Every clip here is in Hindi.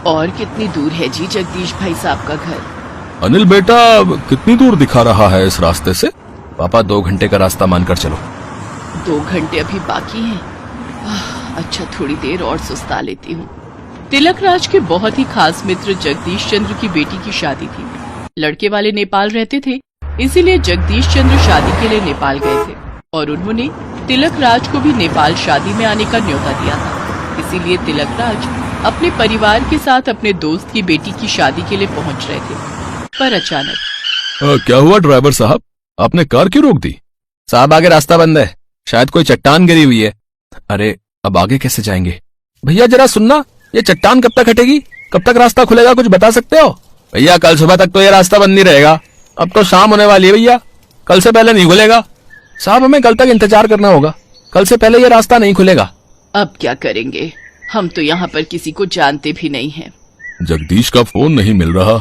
और कितनी दूर है जी जगदीश भाई साहब का घर? अनिल बेटा, कितनी दूर दिखा रहा है इस रास्ते से? पापा 2 घंटे का रास्ता मानकर चलो। 2 घंटे अभी बाकी हैं। अच्छा, थोड़ी देर और सुस्ता लेती हूँ। तिलक राज के बहुत ही खास मित्र जगदीश चंद्र की बेटी की शादी थी। लड़के वाले नेपाल रहते थे, इसीलिए जगदीश चंद्र शादी के लिए नेपाल गए थे और उन्होंने तिलक राज को भी नेपाल शादी में आने का न्योता दिया था। इसीलिए तिलक राज अपने परिवार के साथ अपने दोस्त की बेटी की शादी के लिए पहुंच रहे थे, पर अचानक। क्या हुआ ड्राइवर साहब, आपने कार क्यों रोक दी? साहब आगे रास्ता बंद है, शायद कोई चट्टान गिरी हुई है। अरे अब आगे कैसे जाएंगे? भैया जरा सुनना, ये चट्टान कब तक हटेगी? कब तक रास्ता खुलेगा, कुछ बता सकते हो? भैया कल सुबह तक तो ये रास्ता बंद नहीं रहेगा। अब तो शाम होने वाली है भैया, कल से पहले नहीं खुलेगा। साहब हमें कल तक इंतजार करना होगा, कल से पहले ये रास्ता नहीं खुलेगा। अब क्या करेंगे, हम तो यहाँ पर किसी को जानते भी नहीं हैं। जगदीश का फोन नहीं मिल रहा।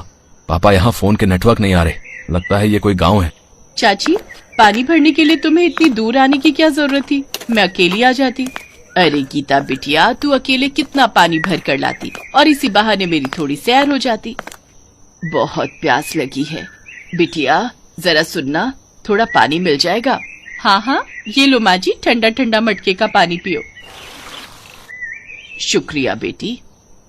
पापा यहाँ फोन के नेटवर्क नहीं आ रहे, लगता है ये कोई गांव है। चाची, पानी भरने के लिए तुम्हें इतनी दूर आने की क्या जरूरत थी? मैं अकेली आ जाती। अरे गीता बिटिया, तू अकेले कितना पानी भर कर लाती और इसी बहाने मेरी थोड़ी सैर हो जाती। बहुत प्यास लगी है बिटिया, जरा सुनना, थोड़ा पानी मिल जाएगा? हाँ हाँ, ये लो माँ जी, ठंडा ठंडा मटके का पानी पियो। शुक्रिया बेटी।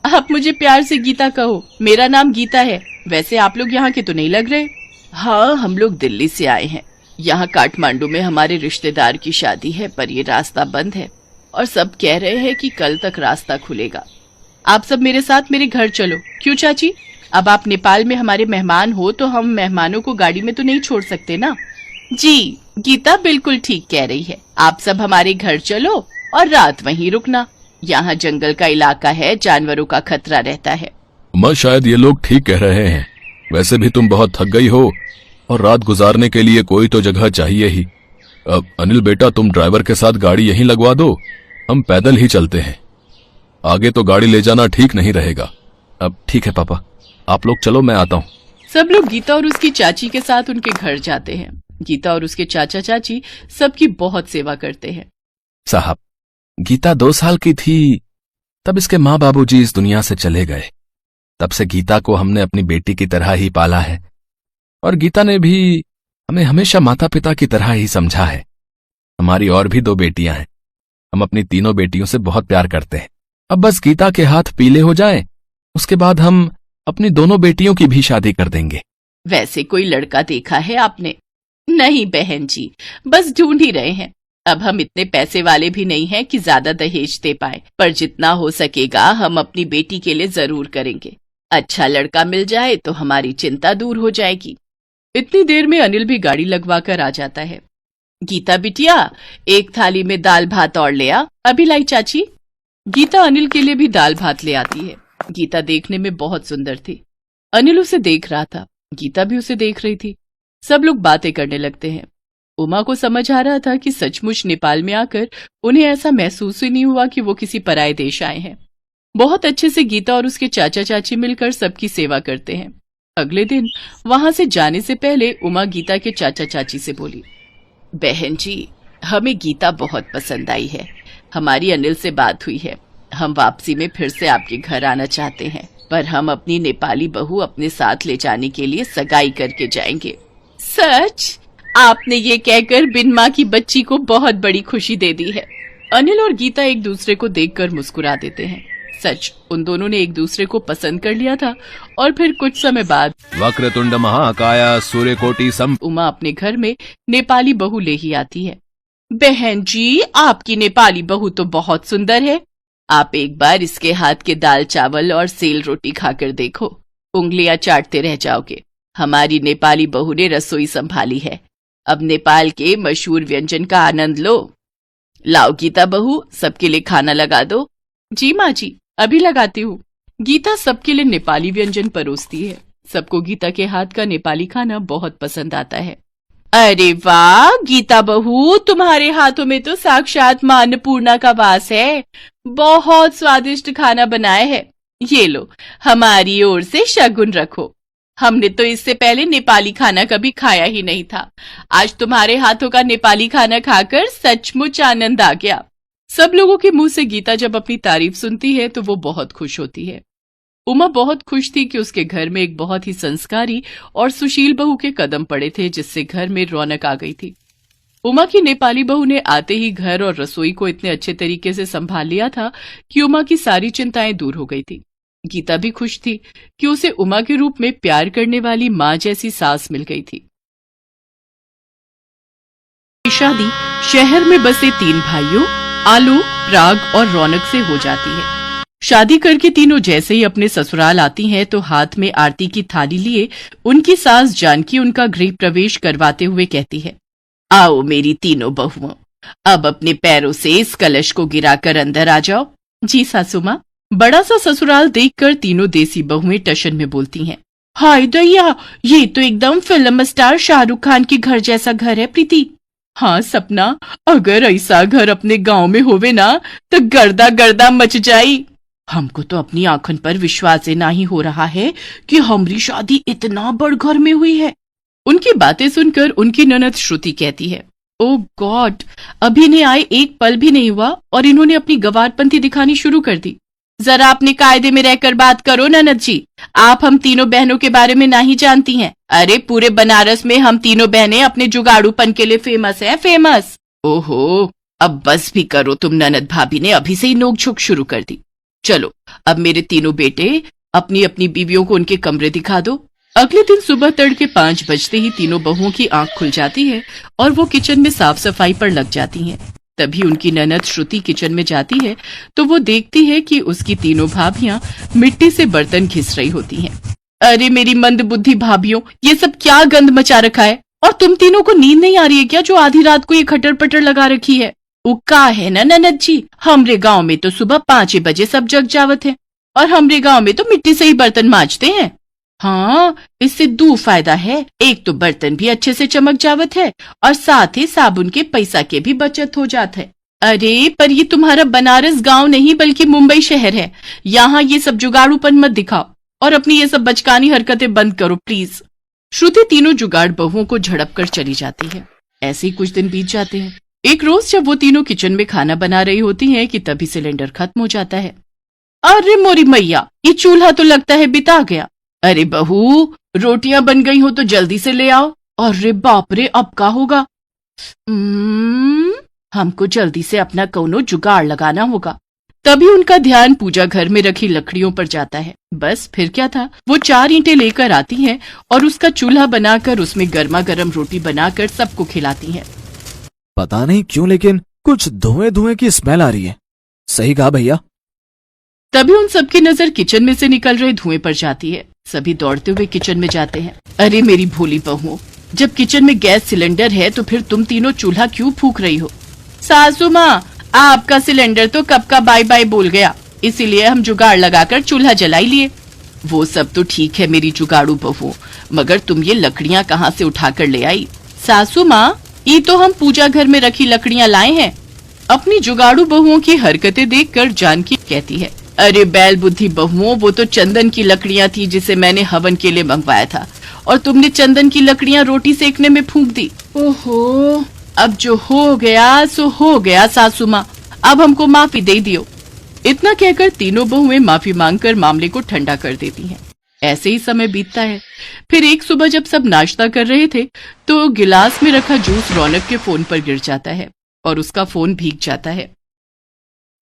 आप मुझे प्यार से गीता कहो, मेरा नाम गीता है। वैसे आप लोग यहाँ के तो नहीं लग रहे। हाँ, हम लोग दिल्ली से आए हैं। यहाँ काठमांडू में हमारे रिश्तेदार की शादी है, पर ये रास्ता बंद है और सब कह रहे हैं कि कल तक रास्ता खुलेगा। आप सब मेरे साथ मेरे घर चलो। क्यों चाची, अब आप नेपाल में हमारे मेहमान हो तो हम मेहमानों को गाड़ी में तो नहीं छोड़ सकते ना? जी, गीता बिल्कुल ठीक कह रही है। आप सब हमारे घर चलो और रात वहीं रुकना। यहाँ जंगल का इलाका है, जानवरों का खतरा रहता है। माँ, शायद ये लोग ठीक कह रहे हैं। वैसे भी तुम बहुत थक गई हो और रात गुजारने के लिए कोई तो जगह चाहिए ही। अब अनिल बेटा, तुम ड्राइवर के साथ गाड़ी यहीं लगवा दो, हम पैदल ही चलते हैं। आगे तो गाड़ी ले जाना ठीक नहीं रहेगा। अब ठीक है पापा, आप लोग चलो, मैं आता हूँ। सब लोग गीता और उसकी चाची के साथ उनके घर जाते हैं। गीता और उसके चाचा चाची सबकी बहुत सेवा करते हैं। साहब, गीता 2 साल की थी तब इसके माँ बाबूजी इस दुनिया से चले गए। तब से गीता को हमने अपनी बेटी की तरह ही पाला है और गीता ने भी हमें हमेशा माता पिता की तरह ही समझा है। हमारी और भी 2 बेटियां हैं, हम अपनी तीनों बेटियों से बहुत प्यार करते हैं। अब बस गीता के हाथ पीले हो जाएं, उसके बाद हम अपनी दोनों बेटियों की भी शादी कर देंगे। वैसे कोई लड़का देखा है आपने? नहीं बहन जी, बस ढूंढ ही रहे हैं। अब हम इतने पैसे वाले भी नहीं हैं कि ज्यादा दहेज दे पाए, पर जितना हो सकेगा हम अपनी बेटी के लिए जरूर करेंगे। अच्छा लड़का मिल जाए तो हमारी चिंता दूर हो जाएगी। इतनी देर में अनिल भी गाड़ी लगवा कर आ जाता है। गीता बिटिया, एक थाली में दाल भात और ले आ। अभी लाई चाची। गीता अनिल के लिए भी दाल भात ले आती है। गीता देखने में बहुत सुंदर थी। अनिल उसे देख रहा था, गीता भी उसे देख रही थी। सब लोग बातें करने लगते हैं। उमा को समझ आ रहा था कि सचमुच नेपाल में आकर उन्हें ऐसा महसूस ही नहीं हुआ कि वो किसी पराये देश आए हैं। बहुत अच्छे से गीता और उसके चाचा चाची मिलकर सबकी सेवा करते हैं। अगले दिन वहां से जाने से पहले उमा गीता के चाचा चाची से बोली, बहन जी, हमें गीता बहुत पसंद आई है। हमारी अनिल से बात हुई है, हम वापसी में फिर से आपके घर आना चाहते हैं, पर हम अपनी नेपाली बहू अपने साथ ले जाने के लिए सगाई करके जाएंगे। सच? आपने ये कहकर बिन माँ की बच्ची को बहुत बड़ी खुशी दे दी है। अनिल और गीता एक दूसरे को देखकर मुस्कुरा देते हैं। सच, उन दोनों ने एक दूसरे को पसंद कर लिया था। और फिर कुछ समय बाद वक्रतुंड महाकाय सूर्यकोटि सम उमा अपने घर में नेपाली बहू ले ही आती है। बहन जी, आपकी नेपाली बहू तो बहुत सुंदर है। आप एक बार इसके हाथ के दाल चावल और सेल रोटी खाकर देखो, उंगलियां चाटते रह जाओगे। हमारी नेपाली बहू ने रसोई संभाली है, अब नेपाल के मशहूर व्यंजन का आनंद लो। लाओ गीता बहू, सबके लिए खाना लगा दो। जी माँ जी, अभी लगाती हूँ। गीता सबके लिए नेपाली व्यंजन परोसती है। सबको गीता के हाथ का नेपाली खाना बहुत पसंद आता है। अरे वाह गीता बहू, तुम्हारे हाथों में तो साक्षात मां अन्नपूर्णा का वास है। बहुत स्वादिष्ट खाना बनाया है। ये लो, हमारी ओर से शगुन रखो। हमने तो इससे पहले नेपाली खाना कभी खाया ही नहीं था। आज तुम्हारे हाथों का नेपाली खाना खाकर सचमुच आनंद आ गया। सब लोगों के मुंह से गीता जब अपनी तारीफ सुनती है तो वो बहुत खुश होती है। उमा बहुत खुश थी कि उसके घर में एक बहुत ही संस्कारी और सुशील बहू के कदम पड़े थे, जिससे घर में रौनक आ गई थी। उमा की नेपाली बहू ने आते ही घर और रसोई को इतने अच्छे तरीके से संभाल लिया था कि उमा की सारी चिंताएं दूर हो गई थी। गीता भी खुश थी कि उसे उमा के रूप में प्यार करने वाली माँ जैसी सास मिल गई थी। शादी शहर में बसे 3 भाइयों आलोक, प्राग और रौनक से हो जाती है। शादी करके तीनों जैसे ही अपने ससुराल आती हैं तो हाथ में आरती की थाली लिए उनकी सास जानकी उनका गृह प्रवेश करवाते हुए कहती है, आओ मेरी तीनों बहुओं, अब अपने पैरों से इस कलश को गिराकर अंदर आ जाओ। जी सासू माँ। बड़ा सा ससुराल देखकर तीनों देसी बहुएं टशन में बोलती हैं, हाय दैया, ये तो एकदम फिल्म स्टार शाहरुख खान के घर जैसा घर है प्रीति। हाँ सपना, अगर ऐसा घर अपने गांव में होवे ना तो गर्दा गर्दा मच जाई। हमको तो अपनी आंखन पर विश्वास ही नहीं हो रहा है कि हमारी शादी इतना बड़ घर में हुई है। उनकी बातें सुनकर उनकी ननद श्रुति कहती है, ओ गॉड, अभी इन्हें आए 1 पल भी नहीं हुआ और इन्होंने अपनी गवारपंथी दिखानी शुरू कर दी। जरा अपने कायदे में रहकर बात करो ननद जी, आप हम तीनों बहनों के बारे में नहीं जानती हैं। अरे पूरे बनारस में हम तीनों बहनें अपने जुगाड़ूपन के लिए फेमस हैं, फेमस। ओहो, अब बस भी करो तुम ननद भाभी ने अभी से ही नोक-झोंक शुरू कर दी। चलो अब मेरे तीनों बेटे अपनी अपनी बीवियों को उनके कमरे दिखा दो। अगले दिन सुबह तड़के 5 बजते ही तीनों बहुओं की आंख खुल जाती है और वो किचन में साफ सफाई पर लग जाती हैं। तभी उनकी ननद श्रुति किचन में जाती है तो वो देखती है कि उसकी तीनों भाभियां मिट्टी से बर्तन घिस रही होती हैं। अरे मेरी मंद बुद्धि भाभियों, ये सब क्या गंद मचा रखा है? और तुम तीनों को नींद नहीं आ रही है क्या, जो आधी रात को ये खटर पटर लगा रखी है? उक्का है ना ननद जी, हमरे गांव में तो सुबह 5 बजे सब जग जावत है और हमरे गांव में तो मिट्टी से ही बर्तन मांजते हैं। हाँ, इससे 2 फायदा है, एक तो बर्तन भी अच्छे से चमक जावत है और साथ ही साबुन के पैसा के भी बचत हो जात है। अरे पर ये तुम्हारा बनारस गांव नहीं बल्कि मुंबई शहर है, यहाँ ये सब जुगाड़ूपन मत दिखाओ और अपनी ये सब बचकानी हरकतें बंद करो प्लीज। श्रुति तीनों जुगाड़ बहुओं को झड़प कर चली जाती है। ऐसे ही कुछ दिन बीत जाते हैं। एक रोज जब वो तीनों किचन में खाना बना रही होती हैं कि तभी सिलेंडर खत्म हो जाता है। अरे मोरी मैया, ये चूल्हा तो लगता है बिता गया। अरे बहू, रोटियां बन गई हो तो जल्दी से ले आओ। अरे बाप रे, अब क्या होगा? हमको जल्दी से अपना कौनो जुगाड़ लगाना होगा। तभी उनका ध्यान पूजा घर में रखी लकड़ियों पर जाता है। बस फिर क्या था, वो 4 ईंटें लेकर आती हैं और उसका चूल्हा बनाकर उसमें गर्मा गर्म रोटी बनाकर सबको खिलाती हैं। पता नहीं क्यों लेकिन कुछ धुएं धुएं की स्मेल आ रही है। सही कहा भैया। तभी उन सबकी नजर किचन में से निकल रहे धुएं पर जाती है। सभी दौड़ते हुए किचन में जाते हैं। अरे मेरी भोली बहू, जब किचन में गैस सिलेंडर है तो फिर तुम तीनों चूल्हा क्यों फूंक रही हो? सासू माँ, आपका सिलेंडर तो कब का बाय बाय बोल गया, इसीलिए हम जुगाड़ लगाकर चूल्हा जलाई लिए। वो सब तो ठीक है मेरी जुगाड़ू बहू, मगर तुम ये लकड़ियाँ कहाँ से उठाकर ले आई? सासू माँ, ये तो हम पूजा घर में रखी लकड़ियाँ लाए हैं। अपनी जुगाड़ू बहुओं की हरकतें देखकर जानकी कहती है, अरे बैल बुद्धि बहुओं, वो तो चंदन की लकड़ियाँ थी जिसे मैंने हवन के लिए मंगवाया था और तुमने चंदन की लकड़ियाँ रोटी सेकने में फूंक दी। ओहो, अब जो हो गया सो हो गया सासू माँ, अब हमको माफी दे दियो। इतना कहकर तीनों बहुएं माफी मांगकर मामले को ठंडा कर देती हैं। ऐसे ही समय बीतता है। फिर एक सुबह जब सब नाश्ता कर रहे थे तो गिलास में रखा जूस रौनक के फोन पर गिर जाता है और उसका फोन भीग जाता है।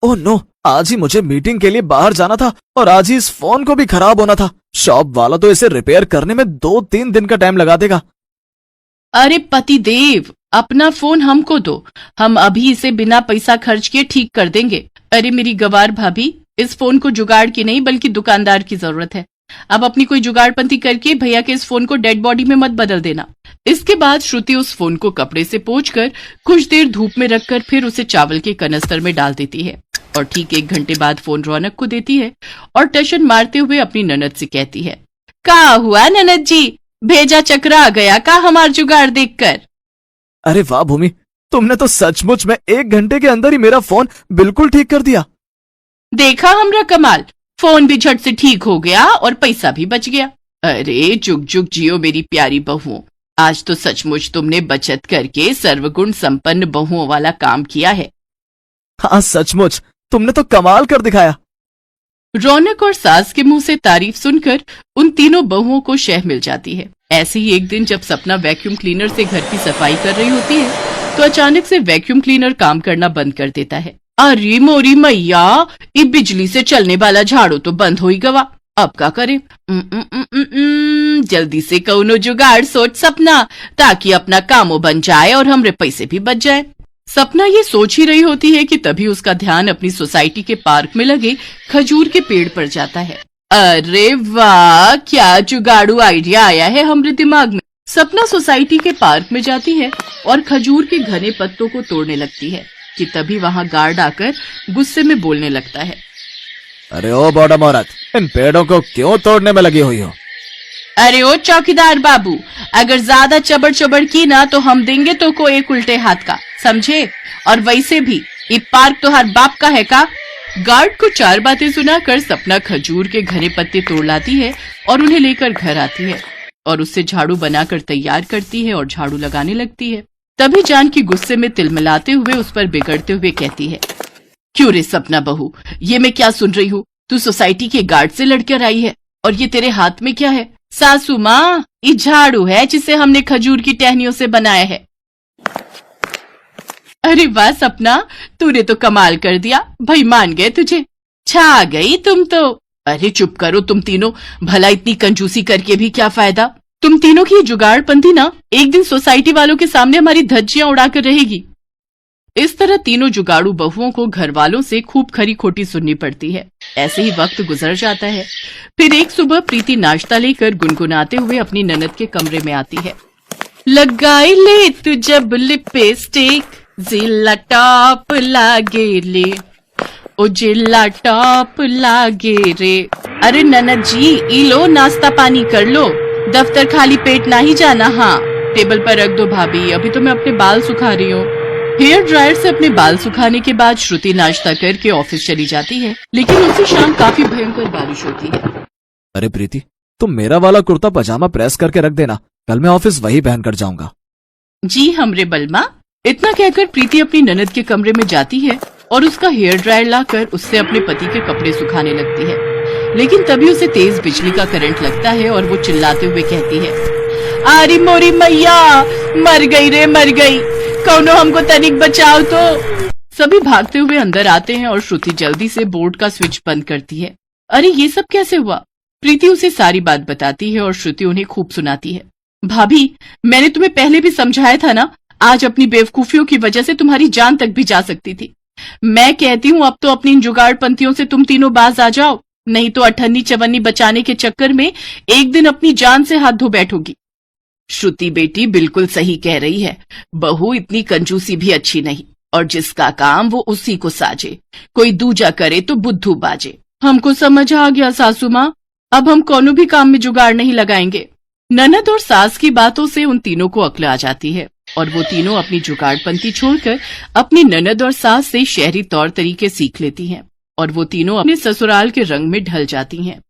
ओह नो, आज ही मुझे मीटिंग के लिए बाहर जाना था और आज ही इस फोन को भी खराब होना था। शॉप वाला तो इसे रिपेयर करने में 2-3 दिन का टाइम लगा देगा। अरे पति देव, अपना फोन हमको दो, हम अभी इसे बिना पैसा खर्च किए ठीक कर देंगे। अरे मेरी गवार भाभी, इस फोन को जुगाड़ की नहीं बल्कि दुकानदार की जरूरत है। अब अपनी कोई जुगाड़पंती करके भैया के इस फोन को डेड बॉडी में मत बदल देना। इसके बाद श्रुति उस फोन को कपड़े से पोंछकर कुछ देर धूप में रखकर फिर उसे चावल के कनस्तर में डाल देती है और ठीक 1 घंटे बाद फोन रौनक को देती है और टशन मारते हुए अपनी ननद से कहती है, का हुआ ननद जी, भेजा चकरा गया का हमार जुगाड़ देखकर? अरे वाह भूमि, तुमने तो सचमुच में 1 घंटे के अंदर ही मेरा फोन बिल्कुल ठीक कर दिया। देखा हमरा कमाल, फोन भी झट से ठीक हो गया और पैसा भी बच गया। अरे जुग जुग जियो मेरी प्यारी बहुओं, आज तो सचमुच तुमने बचत करके सर्वगुण संपन्न बहुओं वाला काम किया है। हाँ सचमुच, तुमने तो कमाल कर दिखाया। रौनक और सास के मुंह से तारीफ सुनकर उन तीनों बहुओं को शह मिल जाती है। ऐसे ही एक दिन जब सपना वैक्यूम क्लीनर से घर की सफाई कर रही होती है तो अचानक से वैक्यूम क्लीनर काम करना बंद कर देता है। अरे मोरी मैया, ये बिजली से चलने वाला झाड़ू तो बंद हो ही गवा, अब क्या करें? जल्दी से कौनो जुगाड़ सोच सपना, ताकि अपना कामो बन जाए और हमरे पैसे भी बच जाए। सपना ये सोच ही रही होती है कि तभी उसका ध्यान अपनी सोसाइटी के पार्क में लगे खजूर के पेड़ पर जाता है। अरे वाह, क्या जुगाड़ू आइडिया आया है हमरे दिमाग में। सपना सोसाइटी के पार्क में जाती है और खजूर के घने पत्तों को तोड़ने लगती है कि तभी वहाँ गार्ड आकर गुस्से में बोलने लगता है। अरे ओ बॉडम औरत, इन पेड़ों को क्यों तोड़ने में लगी हुई हो? अरे ओ चौकीदार बाबू, अगर ज्यादा चबड़ चबड़ की ना तो हम देंगे तो को एक उल्टे हाथ का, समझे? और वैसे भी ये पार्क तो हर बाप का है का? गार्ड को चार बातें सुनाकर सपना खजूर के घने पत्ते तोड़ लाती है और उन्हें लेकर घर आती है और उससे झाड़ू बनाकर तैयार करती है और झाड़ू लगाने लगती है। तभी जानकी गुस्से में तिलमिलाते हुए उस पर बिगड़ते हुए कहती है, क्यों रे सपना बहू, ये मैं क्या सुन रही हूँ? तू सोसाइटी के गार्ड से लड़कर आई है और ये तेरे हाथ में क्या है? सासू माँ, ये झाड़ू है जिसे हमने खजूर की टहनियों से बनाया है। अरे वाह सपना, तूने तो कमाल कर दिया, भाई मान गए तुझे, छा गई तुम तो। अरे चुप करो तुम तीनों, भला इतनी कंजूसी करके भी क्या फायदा? तुम तीनों की जुगाड़पंथी ना एक दिन सोसाइटी वालों के सामने हमारी धज्जियां उड़ाकर रहेगी। इस तरह तीनों जुगाड़ू बहुओं को घर वालों से खूब खरी खोटी सुननी पड़ती है। ऐसे ही वक्त गुजर जाता है। फिर एक सुबह प्रीति नाश्ता लेकर गुनगुनाते हुए अपनी ननद के कमरे में आती है। लगाई ले तू जब लिपस्टिक, जिला टॉप लागे ले, ओ जिला टॉप लागे रे। अरे ननद जी, ई लो नाश्ता पानी कर लो, दफ्तर खाली पेट ना ही जाना। हाँ, टेबल पर रख दो भाभी, अभी तो मैं अपने बाल सुखा रही हूँ। हेयर ड्रायर से अपने बाल सुखाने के बाद श्रुति नाश्ता करके ऑफिस चली जाती है, लेकिन उसी शाम काफी भयंकर बारिश होती है। अरे प्रीति, तुम मेरा वाला कुर्ता पजामा प्रेस करके रख देना, कल मैं ऑफिस वही पहन कर जाऊंगा। जी हमरे बलमा। इतना कहकर प्रीति अपनी ननद के कमरे में जाती है और उसका हेयर ड्रायर लाकर उससे अपने पति के कपड़े सुखाने लगती है। लेकिन तभी उसे तेज बिजली का करंट लगता है और वो चिल्लाते हुए कहती है, अरे मोरी मैया, मर गई रे मर गई, कौनो हमको तनिक बचाओ तो। सभी भागते हुए अंदर आते हैं और श्रुति जल्दी से बोर्ड का स्विच बंद करती है। अरे ये सब कैसे हुआ? प्रीति उसे सारी बात बताती है और श्रुति उन्हें खूब सुनाती है। भाभी, मैंने तुम्हें पहले भी समझाया था ना, आज अपनी बेवकूफियों की वजह से तुम्हारी जान तक भी जा सकती थी। मैं कहती हूँ अब तो अपनी इन जुगाड़पंथियों से तुम तीनों बाज आ जाओ, नहीं तो अठन्नी चवन्नी बचाने के चक्कर में एक दिन अपनी जान से हाथ धो बैठोगी। श्रुति बेटी बिल्कुल सही कह रही है, बहू इतनी कंजूसी भी अच्छी नहीं, और जिसका काम वो उसी को साजे, कोई दूजा करे तो बुद्धू बाजे। हमको समझ आ गया सासू माँ, अब हम कोनो भी काम में जुगाड़ नहीं लगाएंगे। ननद और सास की बातों से उन तीनों को अक्ल आ जाती है और वो तीनों अपनी जुगाड़पंथी छोड़कर अपनी ननद और सास से शहरी तौर तरीके सीख लेती हैं और वो तीनों अपने ससुराल के रंग में ढल जाती हैं।